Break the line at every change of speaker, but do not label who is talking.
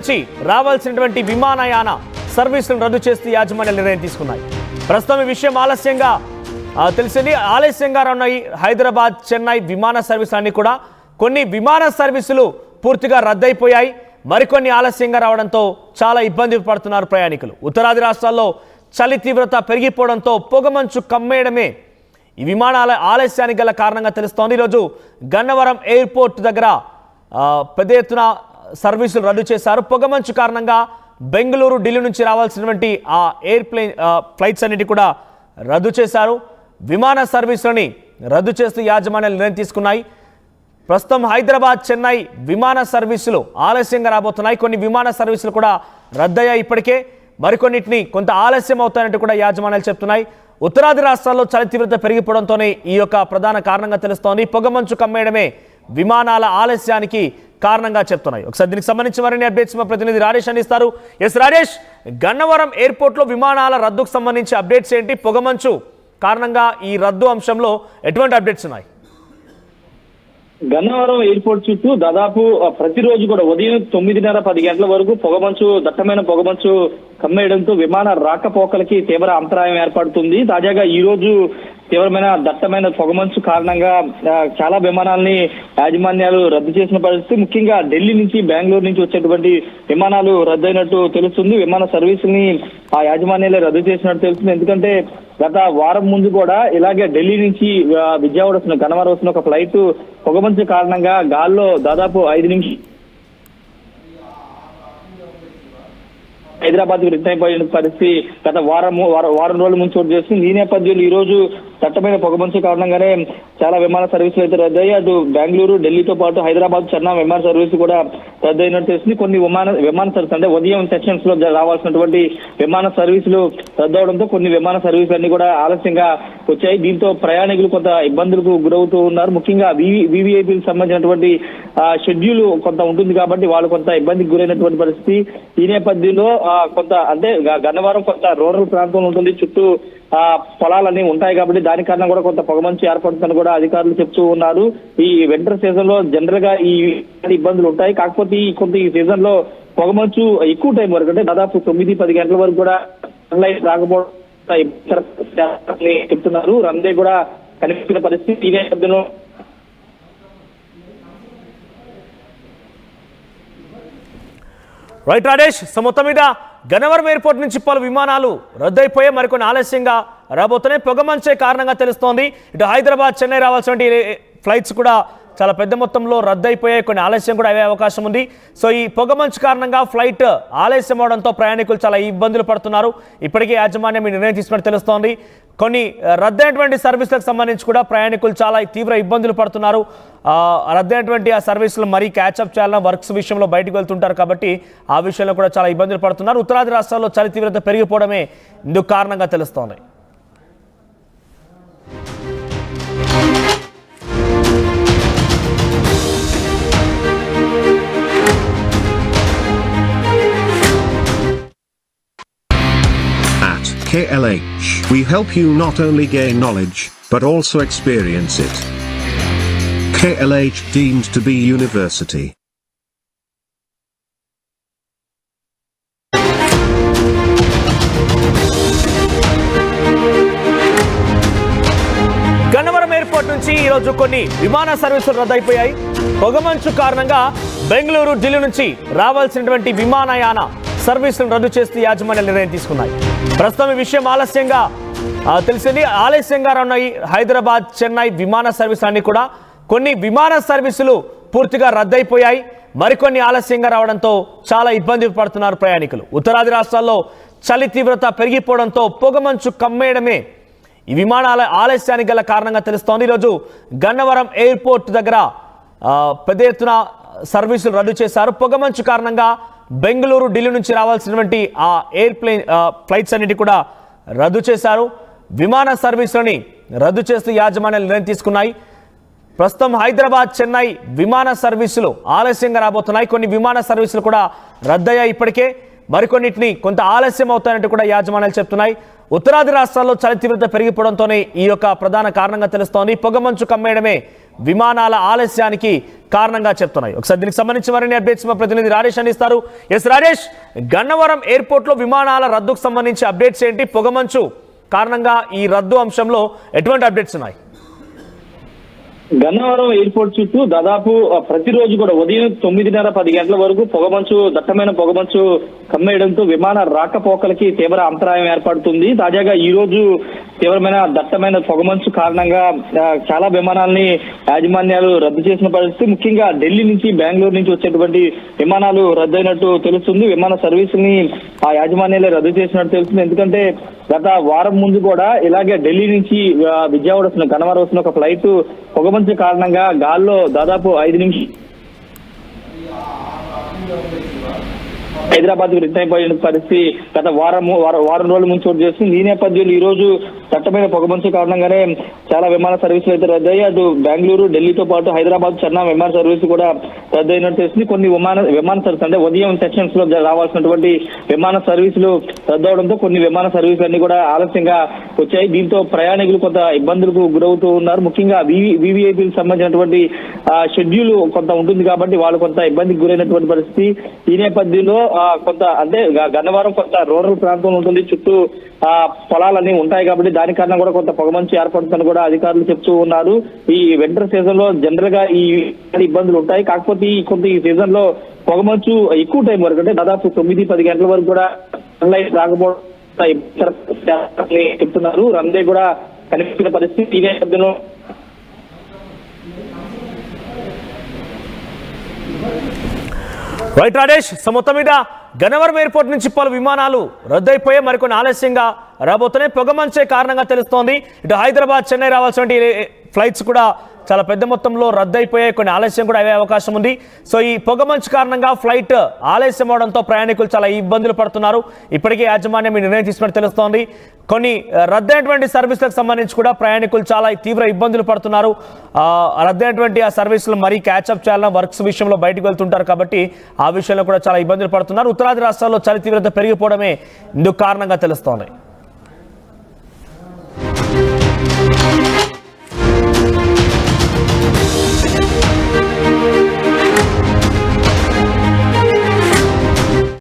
నుంచి రావాల్సినటువంటి విమానయాన సర్వీసులను రద్దు చేస్తూ యాజమాన్యాలు నిర్ణయం తీసుకున్నాయి. ప్రస్తుతం ఈ విషయం తెలిసింది. ఆలస్యంగా ఉన్నాయి హైదరాబాద్ చెన్నై విమాన సర్వీసులన్నీ కూడా. కొన్ని విమాన సర్వీసులు పూర్తిగా రద్దయిపోయాయి, మరికొన్ని ఆలస్యంగా రావడంతో చాలా ఇబ్బంది పడుతున్నారు ప్రయాణికులు. ఉత్తరాది రాష్ట్రాల్లో చలి తీవ్రత పెరిగిపోవడంతో పొగమంచు కమ్మేయడమే ఈ విమానాల ఆలస్యానికి గల కారణంగా తెలుస్తోంది. ఈరోజు గన్నవరం ఎయిర్పోర్ట్ దగ్గర పెద్ద ఎత్తున సర్వీసులు రద్దు చేశారు. పొగమంచు కారణంగా బెంగళూరు ఢిల్లీ నుంచి రావాల్సినటువంటి ఆ ఫ్లైట్స్ అన్నిటి కూడా రద్దు చేశారు. విమాన సర్వీసులని రద్దు చేస్తూ యాజమాన్యాలు నిర్ణయం తీసుకున్నాయి. ప్రస్తుతం హైదరాబాద్ చెన్నై విమాన సర్వీసులు ఆలస్యంగా రాబోతున్నాయి. కొన్ని విమాన సర్వీసులు కూడా రద్దయ్యాయి ఇప్పటికే, మరికొన్నిటిని కొంత ఆలస్యం అవుతాయంటూ కూడా యాజమాన్యాలు చెప్తున్నాయి. ఉత్తరాది రాష్ట్రాల్లో చలి తీవ్రత పెరిగిపోవడంతోనే ఈ యొక్క ప్రధాన కారణంగా తెలుస్తోంది. పొగమంచు కమ్మేయడమే విమానాల ఆలస్యానికి కారణంగా చెప్తున్నాయి. ఒకసారి దీనికి సంబంధించి మరిన్ని అప్డేట్స్ మా ప్రతినిధి రాజేష్ అందిస్తారు. రాజేష్, గన్నవరం ఎయిర్పోర్ట్లో విమానాల రద్దుకు సంబంధించి అప్డేట్స్ ఏంటి? పొగమంచు కారణంగా ఈ రద్దు అంశంలో ఎటువంటి అప్డేట్స్ ఉన్నాయి?
గన్నవరం ఎయిర్పోర్ట్ చుట్టూ దాదాపు ప్రతిరోజు కూడా ఉదయం 9:30-10 గంటల వరకు దట్టమైన పొగమంచు కమ్మేయడంతో విమాన రాకపోకలకి తీవ్ర అంతరాయం ఏర్పడుతుంది. తాజాగా ఈ రోజు తీవ్రమైన దట్టమైన పొగమంచు కారణంగా చాలా విమానాలని యాజమాన్యాలు రద్దు చేసిన పరిస్థితి. ముఖ్యంగా ఢిల్లీ నుంచి బెంగళూరు నుంచి వచ్చేటువంటి విమానాలు రద్దయినట్టు తెలుస్తుంది. విమాన సర్వీసుల్ని ఆ యాజమాన్యాలే రద్దు చేసినట్టు తెలుస్తుంది. ఎందుకంటే గత వారం ముందు కూడా ఇలాగే ఢిల్లీ నుంచి విజయవాడ వస్తున్న గన్నవరం వస్తున్న ఒక ఫ్లైట్ పొగమంచు కారణంగా గాల్లో దాదాపు 5 నిమిషాలు హైదరాబాద్ కు రిటర్న్ అయిపోయిన పరిస్థితి గత వారం రోజుల ముందు చోటు చేస్తుంది. ఈ నేపథ్యంలో ఈ రోజు దట్టమైన పొగమంచు కారణంగానే చాలా విమాన సర్వీసులు అయితే రద్దయ్యాయి. అటు బెంగళూరు ఢిల్లీతో పాటు హైదరాబాద్ చెన్నై విమాన సర్వీసు కూడా రద్దయినట్టు తెలుస్తుంది. కొన్ని విమాన సర్వీస్ అంటే ఉదయం సెక్షన్స్ లో రావాల్సినటువంటి విమాన సర్వీసులు రద్దవడంతో కొన్ని విమాన సర్వీసులు అన్ని కూడా ఆలస్యంగా వచ్చాయి. దీంతో ప్రయాణికులు కొంత ఇబ్బందులకు గురవుతూ ఉన్నారు. ముఖ్యంగా వివిఐపీలకు సంబంధించినటువంటి షెడ్యూల్ కొంత ఉంటుంది కాబట్టి వాళ్ళు కొంత ఇబ్బందికి గురైనటువంటి పరిస్థితి. ఈ నేపథ్యంలో కొంత అంటే గన్నవరం కొంత రూరల్ ప్రాంతంలో ఉంటుంది, చుట్టూ పొలాలన్నీ ఉంటాయి కాబట్టి దాని కారణం కూడా కొంత పొగమంచు ఏర్పడుతుందని కూడా అధికారులు చెప్తూ ఉన్నారు. ఈ వింటర్ సీజన్ లో జనరల్ గా ఈ ఇబ్బందులు ఉంటాయి. కాకపోతే ఈ సీజన్ లో పొగమంచు ఎక్కువ టైం వరకు అంటే దాదాపు 9-10 గంటల వరకు కూడా సన్లైట్ రాకపోవడం చెప్తున్నారు. రన్వే కూడా కనిపించిన పరిస్థితి. ఈ నేపథ్యంలో
రైట్ రాజేష్, సో మొత్తం మీద గన్నవరం ఎయిర్పోర్ట్ నుంచి పలు విమానాలు రద్దయిపోయాయి, మరికొన్ని ఆలస్యంగా రాబోతున్నాయి. పొగమంచే కారణంగా తెలుస్తోంది. ఇటు హైదరాబాద్ చెన్నై రావాల్సిన ఫ్లైట్స్ కూడా చాలా పెద్ద మొత్తంలో రద్దయిపోయాయి, కొన్ని ఆలస్యం కూడా అయ్యే అవకాశం ఉంది. సో ఈ పొగమంచు కారణంగా ఫ్లైట్ ఆలస్యం అవడంతో ప్రయాణికులు చాలా ఇబ్బందులు పడుతున్నారు. ఇప్పటికే యాజమాన్యం ఈ నిర్ణయం తీసుకున్నట్టు తెలుస్తోంది. కొన్ని రద్దయినటువంటి సర్వీసులకు సంబంధించి కూడా ప్రయాణికులు చాలా తీవ్ర ఇబ్బందులు పడుతున్నారు. రద్దయినటువంటి ఆ సర్వీసులు మరీ క్యాచ్అప్ చేయాలన్న వర్క్స్ విషయంలో బయటకు వెళ్తుంటారు కాబట్టి ఆ విషయంలో కూడా చాలా ఇబ్బందులు పడుతున్నారు. ఉత్తరాది రాష్ట్రాల్లో చలి తీవ్రత పెరిగిపోవడమే ఇందుకు కారణంగా తెలుస్తోంది.
KLH, we help you not only gain knowledge, but also experience it. KLH deemed to be university.
Gannavaram airport నుంచి ఈరోజు కొన్ని విమాన సర్వీసులు రద్దయిపోయాయి. పొగమంచు కారణంగా బెంగళూరు ఢిల్లీ నుంచి రావాల్సినటువంటి విమానయాన సర్వీసులను రద్దు చేస్తూ యాజమాన్యాలు నిర్ణయం తీసుకున్నాయి. ప్రస్తుతం ఈ విషయం తెలిసింది. ఆలస్యంగా ఉన్నాయి హైదరాబాద్ చెన్నై విమాన సర్వీసులన్నీ కూడా. కొన్ని విమాన సర్వీసులు పూర్తిగా రద్దయిపోయాయి, మరికొన్ని ఆలస్యంగా రావడంతో చాలా ఇబ్బంది పడుతున్నారు ప్రయాణికులు. ఉత్తరాది రాష్ట్రాల్లో చలి తీవ్రత పెరిగిపోవడంతో పొగమంచు కమ్మేయడమే ఈ విమానాల ఆలస్యానికి గల కారణంగా తెలుస్తోంది. ఈరోజు గన్నవరం ఎయిర్పోర్ట్ దగ్గర పెద్ద ఎత్తున సర్వీసులు రద్దు చేశారు. పొగమంచు కారణంగా బెంగళూరు ఢిల్లీ నుంచి రావాల్సినటువంటి ఆ ఫ్లైట్స్ అన్నిటి కూడా రద్దు చేశారు. విమాన సర్వీసులని రద్దు చేస్తూ యాజమాన్యాలు నిర్ణయం తీసుకున్నాయి. ప్రస్తుతం హైదరాబాద్ చెన్నై విమాన సర్వీసులు ఆలస్యంగా రాబోతున్నాయి. కొన్ని విమాన సర్వీసులు కూడా రద్దయ్యాయి ఇప్పటికే, మరికొన్నిటిని కొంత ఆలస్యం అవుతాయంటూ కూడా యాజమాన్యాలు చెప్తున్నాయి. ఉత్తరాది రాష్ట్రాల్లో చలి తీవ్రత పెరిగిపోవడంతోనే ఈ యొక్క ప్రధాన కారణంగా తెలుస్తోంది. పొగమంచు కమ్మేయడమే విమానాల ఆలస్యానికి కారణంగా చెప్తున్నాయి. ఒకసారి దీనికి సంబంధించి మరిన్ని అప్డేట్స్ మా ప్రతినిధి రాజేష్ అందిస్తారు. ఎస్ రాజేష్, గన్నవరం ఎయిర్పోర్ట్లో విమానాల రద్దుకు సంబంధించి అప్డేట్స్ ఏంటి? పొగమంచు కారణంగా ఈ రద్దు అంశంలో ఎటువంటి అప్డేట్స్ ఉన్నాయి?
గన్నవరం ఎయిర్పోర్ట్ చుట్టూ దాదాపు ప్రతిరోజు కూడా ఉదయం 9:30-10 గంటల వరకు పొగమంచు, దట్టమైన పొగమంచు కమ్మేయడంతో విమాన రాకపోకలకి తీవ్ర అంతరాయం ఏర్పడుతుంది. తాజాగా ఈ రోజు తీవ్రమైన దట్టమైన పొగమంచు కారణంగా చాలా విమానాలని యాజమాన్యాలు రద్దు చేసిన పరిస్థితి. ముఖ్యంగా ఢిల్లీ నుంచి, బెంగళూరు నుంచి వచ్చేటువంటి విమానాలు రద్దయినట్టు తెలుస్తుంది. విమాన సర్వీసుల్ని ఆ యాజమాన్యాలే రద్దు చేసినట్టు తెలుస్తుంది. ఎందుకంటే గత వారం ముందు కూడా ఇలాగే ఢిల్లీ నుంచి విజయవాడ వస్తున్న, గన్నవరం వస్తున్న ఒక ఫ్లైట్ పొగమంచు కారణంగా గాల్లో దాదాపు 5 నిమిషాలు హైదరాబాద్ కు రిటర్న్ అయిపోయిన పరిస్థితి గత వారం రోజుల ముందు చోటు చేస్తుంది. ఈ నేపథ్యంలో ఈ రోజు దట్టమైన పొగమంచు కారణంగానే చాలా విమాన సర్వీసులు అయితే రద్దయ్యాయి. అటు బెంగళూరు, ఢిల్లీతో పాటు హైదరాబాద్, చెన్నై విమాన సర్వీసు కూడా రద్దయినట్టు తెలుస్తుంది. కొన్ని విమాన సర్వీస్ అంటే ఉదయం సెక్షన్స్ లో రావాల్సినటువంటి విమాన సర్వీసులు రద్దవడంతో కొన్ని విమాన సర్వీసులు అన్ని కూడా ఆలస్యంగా వచ్చాయి. దీంతో ప్రయాణికులు కొంత ఇబ్బందులకు గురవుతూ ఉన్నారు. ముఖ్యంగా వివిఐపీలకు సంబంధించినటువంటి షెడ్యూల్ కొంత ఉంటుంది కాబట్టి వాళ్ళు కొంత ఇబ్బందికి గురైనటువంటి పరిస్థితి. ఈ నేపథ్యంలో కొంత అంటే గన్నవరం కొంత రూరల్ ప్రాంతంలో ఉంటుంది, చుట్టూ పొలాలన్నీ ఉంటాయి కాబట్టి దాని కారణం కూడా కొంత పొగమంచు ఏర్పడుతుందని కూడా అధికారులు చెప్తూ ఉన్నారు. ఈ వింటర్ సీజన్ లో జనరల్ గా ఈ ఇబ్బందులు ఉంటాయి. కాకపోతే ఈ సీజన్ లో పొగమంచు ఎక్కువ టైం వరకు అంటే దాదాపు 9-10 గంటల వరకు కూడా సన్లైట్ రాకపోవడం చెప్తున్నారు. రన్వే కూడా కనిపించిన పరిస్థితి. ఈ నేపథ్యంలో
రైట్ రాజేష్, సో మొత్తం మీద గన్నవరం ఎయిర్పోర్ట్ నుంచి పలు విమానాలు రద్దయిపోయి మరికొన్ని ఆలస్యంగా రాబోతున్నాయి. పొగమంచే కారణంగా తెలుస్తోంది. ఇటు హైదరాబాద్, చెన్నై రావాల్సిన ఫ్లైట్స్ కూడా చాలా పెద్ద మొత్తంలో రద్దయిపోయాయి, కొన్ని ఆలస్యం కూడా అయ్యే అవకాశం ఉంది. సో ఈ పొగమంచు కారణంగా ఫ్లైట్ ఆలస్యం అవడంతో ప్రయాణికులు చాలా ఇబ్బందులు పడుతున్నారు. ఇప్పటికే యాజమాన్యం ఈ నిర్ణయం తీసుకున్నట్టు తెలుస్తోంది. కొన్ని రద్దయినటువంటి సర్వీసులకు సంబంధించి కూడా ప్రయాణికులు చాలా తీవ్ర ఇబ్బందులు పడుతున్నారు. రద్దయినటువంటి ఆ సర్వీసులు మరీ క్యాచ్అప్ చేయాలన్న వర్క్స్ విషయంలో బయటకు వెళ్తుంటారు కాబట్టి ఆ విషయంలో కూడా చాలా ఇబ్బందులు పడుతున్నారు. ఉత్తరాది రాష్ట్రాల్లో చలి తీవ్రత పెరిగిపోవడమే ఇందుకు కారణంగా తెలుస్తోంది.